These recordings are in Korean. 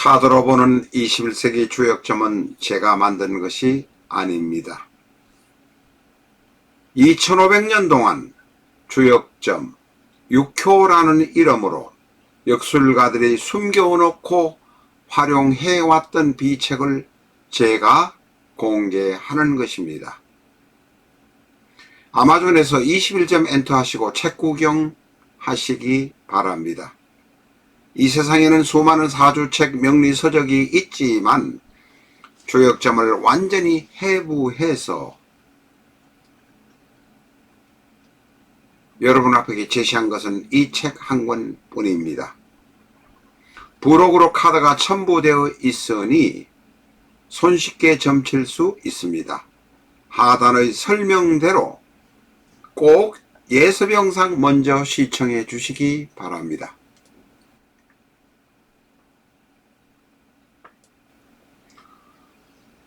타들어보는 21세기 주역점은 제가 만든 것이 아닙니다. 2500년 동안 주역점 6호라는 이름으로 역술가들이 숨겨놓고 활용해왔던 비책을 제가 공개하는 것입니다. 아마존에서 21점 엔터하시고 책 구경하시기 바랍니다. 이 세상에는 수많은 사주책 명리서적이 있지만 주역점을 완전히 해부해서 여러분 앞에 제시한 것은 이 책 한 권뿐입니다. 부록으로 카드가 첨부되어 있으니 손쉽게 점칠 수 있습니다. 하단의 설명대로 꼭 예습 영상 먼저 시청해 주시기 바랍니다.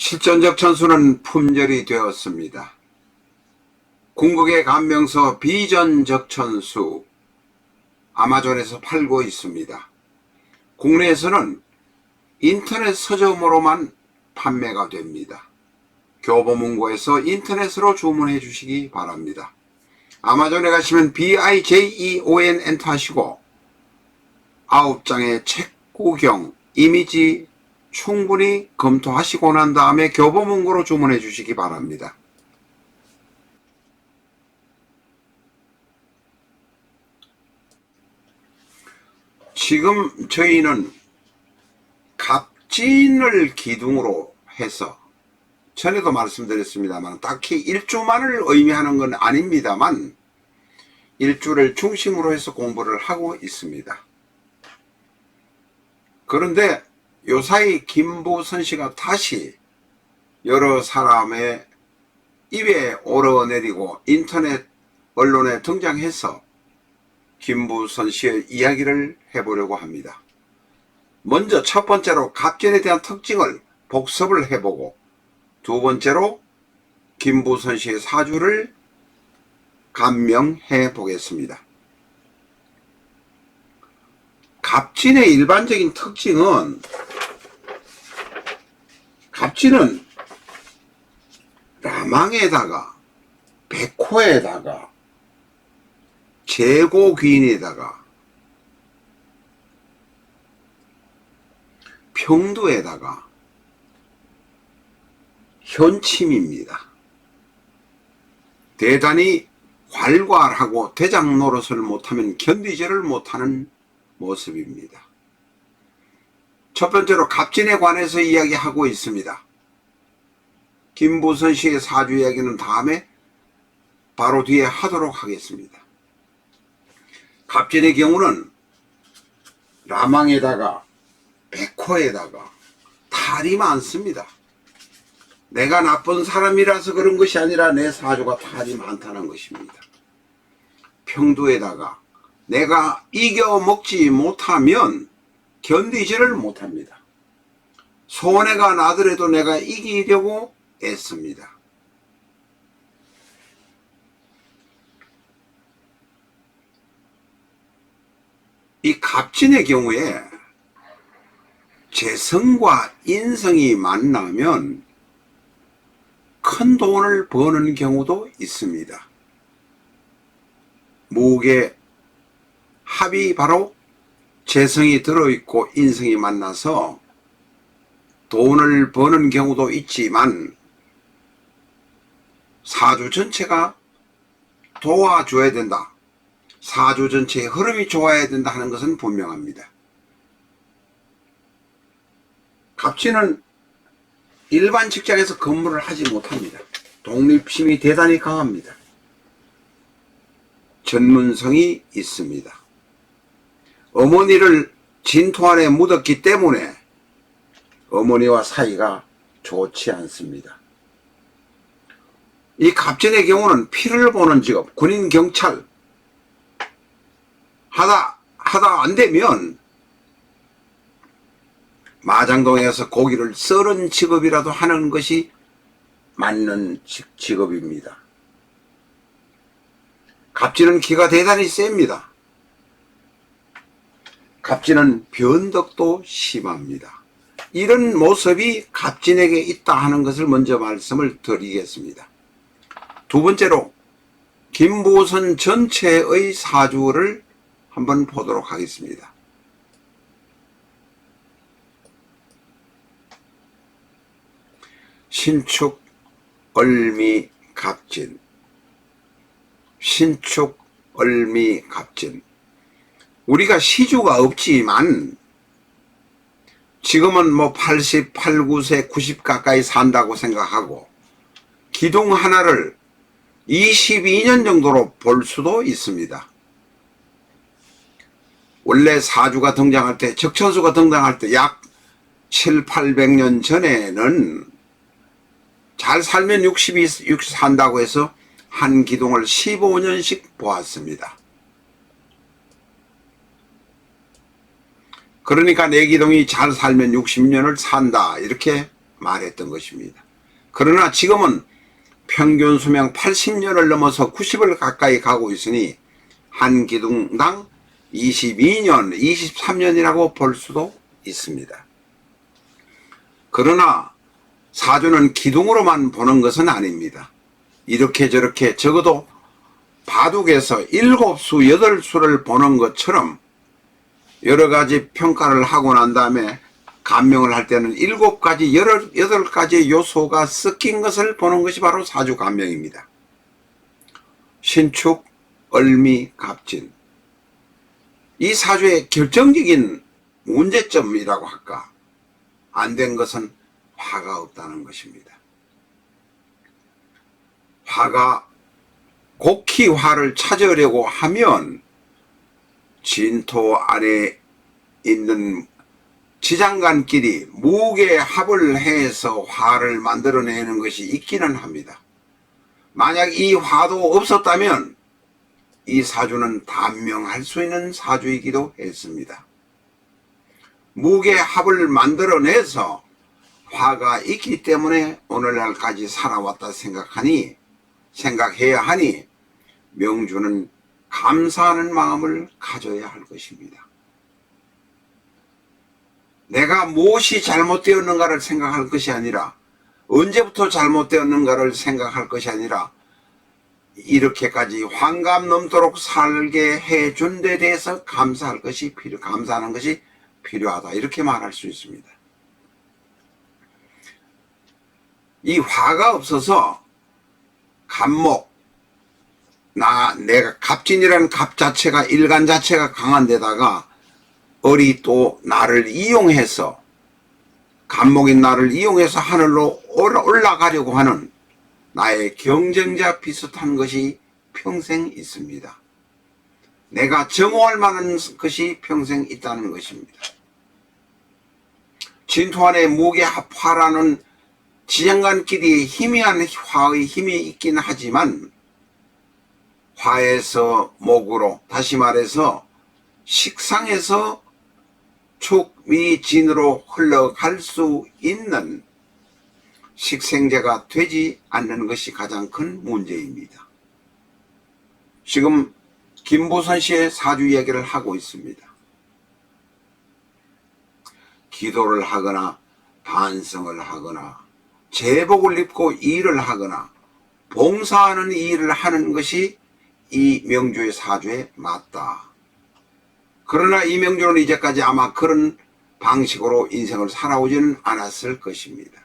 실전적 천수는 품절이 되었습니다. 궁극의 감명서 비전적 천수 아마존에서 팔고 있습니다. 국내에서는 인터넷 서점으로만 판매가 됩니다. 교보문고에서 인터넷으로 주문해 주시기 바랍니다. 아마존에 가시면 BIJEON 엔터하시고 9장의 책 구경 이미지 충분히 검토하시고 난 다음에 교보문고로 주문해 주시기 바랍니다. 지금 저희는 갑진을 기둥으로 해서 전에도 말씀드렸습니다만 딱히 일주만을 의미하는 건 아닙니다만 일주를 중심으로 해서 공부를 하고 있습니다. 그런데 요사이 김부선 씨가 다시 여러 사람의 입에 오르내리고 인터넷 언론에 등장해서 김부선 씨의 이야기를 해보려고 합니다. 먼저 첫 번째로 갑진에 대한 특징을 복습을 해보고 두 번째로 김부선 씨의 사주를 감명해 보겠습니다. 갑진의 일반적인 특징은 갑진은 라망에다가 백호에다가 제고귀인에다가 평두에다가 현침입니다. 대단히 활괄하고 대장 노릇을 못하면 견디지를 못하는 모습입니다. 첫 번째로 갑진에 관해서 이야기하고 있습니다. 김부선 씨의 사주 이야기는 다음에 바로 뒤에 하도록 하겠습니다. 갑진의 경우는 라망에다가 백호에다가 탈이 많습니다. 내가 나쁜 사람이라서 그런 것이 아니라 내 사주가 탈이 많다는 것입니다. 평두에다가 내가 이겨먹지 못하면 견디지를 못합니다. 손해가 나더라도 내가 이기려고 애씁니다. 이 갑진의 경우에 재성과 인성이 만나면 큰 돈을 버는 경우도 있습니다. 무게 합이 바로 재성이 들어있고 인성이 만나서 돈을 버는 경우도 있지만 사주 전체가 도와줘야 된다. 사주 전체의 흐름이 좋아야 된다 하는 것은 분명합니다. 갑진은 일반 직장에서 근무를 하지 못합니다. 독립심이 대단히 강합니다. 전문성이 있습니다. 어머니를 진토 안에 묻었기 때문에 어머니와 사이가 좋지 않습니다. 이 갑진의 경우는 피를 보는 직업, 군인, 경찰 하다 안 되면 마장동에서 고기를 썰은 직업이라도 하는 것이 맞는 직업입니다. 갑진은 기가 대단히 셉니다. 갑진은 변덕도 심합니다. 이런 모습이 갑진에게 있다 하는 것을 먼저 말씀을 드리겠습니다. 두 번째로 김보선 전체의 사주를 한번 보도록 하겠습니다. 신축, 을미, 갑진. 신축, 을미, 갑진. 우리가 시주가 없지만 지금은 뭐 88, 9세, 90 가까이 산다고 생각하고 기둥 하나를 22년 정도로 볼 수도 있습니다. 원래 사주가 등장할 때, 적천수가 등장할 때 약 7, 800년 전에는 잘 살면 60 산다고 해서 한 기둥을 15년씩 보았습니다. 그러니까 내 기둥이 잘 살면 60년을 산다 이렇게 말했던 것입니다. 그러나 지금은 평균 수명 80년을 넘어서 90을 가까이 가고 있으니 한 기둥당 22년, 23년이라고 볼 수도 있습니다. 그러나 사주는 기둥으로만 보는 것은 아닙니다. 이렇게 저렇게 적어도 바둑에서 7수, 8수를 보는 것처럼 여러 가지 평가를 하고 난 다음에 감명을 할 때는 7가지, 8가지 요소가 섞인 것을 보는 것이 바로 사주 감명입니다. 신축, 을미, 갑진. 이 사주의 결정적인 문제점이라고 할까? 안 된 것은 화가 없다는 것입니다. 화가, 곡히 화를 찾으려고 하면 진토 안에 있는 지장간끼리 무게합을 해서 화를 만들어내는 것이 있기는 합니다. 만약 이 화도 없었다면 이 사주는 단명할 수 있는 사주이기도 했습니다. 무게합을 만들어내서 화가 있기 때문에 오늘날까지 살아왔다 생각해야 하니 명주는 감사하는 마음을 가져야 할 것입니다. 내가 무엇이 잘못되었는가를 생각할 것이 아니라 언제부터 잘못되었는가를 생각할 것이 아니라 이렇게까지 환감 넘도록 살게 해준 데 대해서 감사하는 것이 필요하다 이렇게 말할 수 있습니다. 이 화가 없어서 갑목, 내가 갑진이라는 갑 자체가 일간 자체가 강한 데다가 을이 또 나를 이용해서 갑목인 나를 이용해서 하늘로 올라가려고 하는 나의 경쟁자 비슷한 것이 평생 있습니다. 내가 정오할 만한 것이 평생 있다는 것입니다. 진토 안에 무게합화라는 지장간끼리 희미한 화의 힘이 있긴 하지만 화에서 목으로, 다시 말해서 식상에서 축미진으로 흘러갈 수 있는 식생제가 되지 않는 것이 가장 큰 문제입니다. 지금 김보선 씨의 사주 이야기를 하고 있습니다. 기도를 하거나 반성을 하거나 제복을 입고 일을 하거나 봉사하는 일을 하는 것이 이 명주의 사주에 맞다. 그러나 이 명주는 이제까지 아마 그런 방식으로 인생을 살아오지는 않았을 것입니다.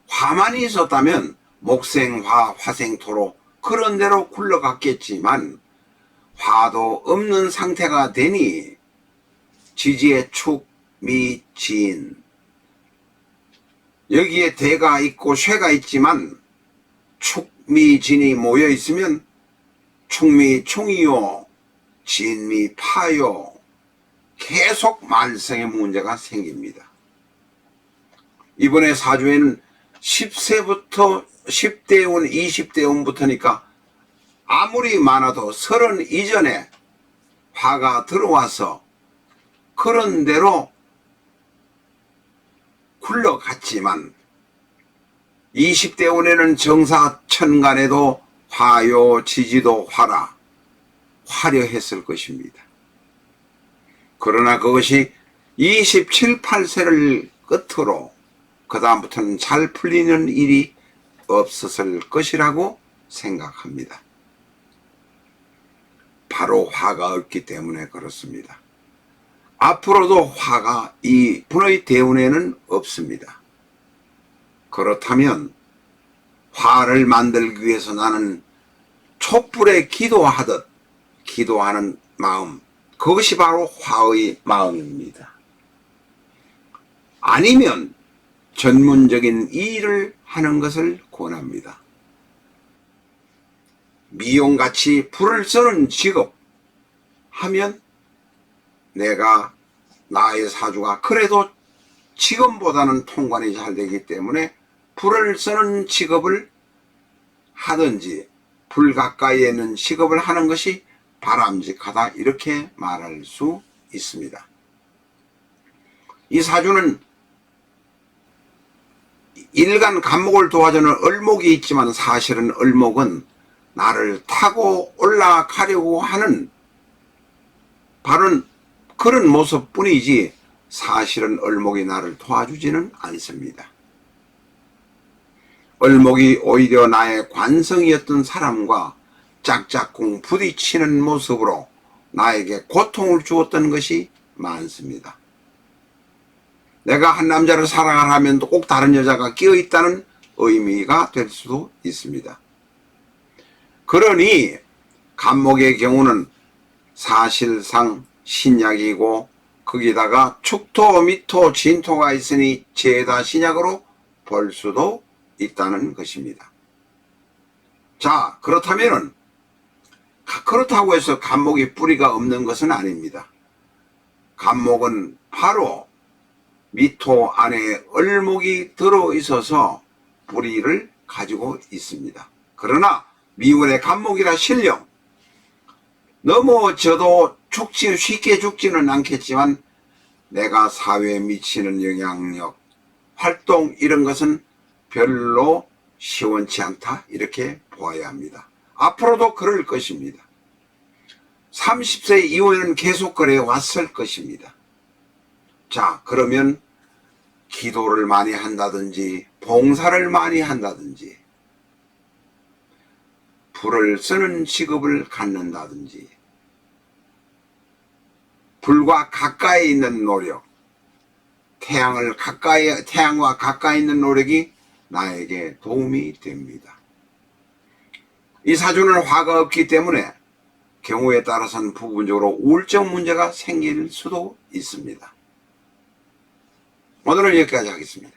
화만이 있었다면 목생화, 화생토로 그런 대로 굴러갔겠지만 화도 없는 상태가 되니 지지의 축, 미, 진 여기에 대가 있고 쇠가 있지만 축, 미, 진이 모여 있으면 축미 총이요, 진미 파요 계속 말썽의 문제가 생깁니다. 이번에 사주에는 10세부터 10대 운, 20대 운부터니까 아무리 많아도 30 이전에 화가 들어와서 그런 대로 굴러갔지만 20대 운에는 정사천간에도 화요 지지도 화라 화려했을 것입니다. 그러나 그것이 27, 8세를 끝으로 그 다음부터는 잘 풀리는 일이 없었을 것이라고 생각합니다. 바로 화가 없기 때문에 그렇습니다. 앞으로도 화가 이 분의 대운에는 없습니다. 그렇다면 화를 만들기 위해서 나는 촛불에 기도하듯 기도하는 마음, 그것이 바로 화의 마음입니다. 아니면 전문적인 일을 하는 것을 권합니다. 미용같이 불을 쓰는 직업 하면 내가 나의 사주가 그래도 지금보다는 통관이 잘 되기 때문에 불을 쓰는 직업을 하든지 불 가까이에 있는 직업을 하는 것이 바람직하다, 이렇게 말할 수 있습니다. 이 사주는 일간 간목을 도와주는 을목이 있지만 사실은 을목은 나를 타고 올라가려고 하는 바로 그런 모습뿐이지 사실은 을목이 나를 도와주지는 않습니다. 을목이 오히려 나의 관성이었던 사람과 짝짝꿍 부딪히는 모습으로 나에게 고통을 주었던 것이 많습니다. 내가 한 남자를 사랑하면 꼭 다른 여자가 끼어있다는 의미가 될 수도 있습니다. 그러니 간목의 경우는 사실상 신약이고 거기다가 축토, 미토, 진토가 있으니 죄다 신약으로 볼 수도 있다는 것입니다. 자, 그렇다면은 그렇다고 해서 간목이 뿌리가 없는 것은 아닙니다. 간목은 바로 미토 안에 을목이 들어있어서 뿌리를 가지고 있습니다. 그러나 미운의 간목이라 실령 넘어져도 쉽게 죽지는 않겠지만 내가 사회에 미치는 영향력, 활동 이런 것은 별로 시원치 않다, 이렇게 보아야 합니다. 앞으로도 그럴 것입니다. 30세 이후에는 계속 그래 왔을 것입니다. 자, 그러면 기도를 많이 한다든지 봉사를 많이 한다든지 불을 쓰는 직업을 갖는다든지 불과 가까이 있는 노력, 태양과 가까이 있는 노력이 나에게 도움이 됩니다. 이 사주는 화가 없기 때문에 경우에 따라서는 부분적으로 우울증 문제가 생길 수도 있습니다. 오늘은 여기까지 하겠습니다.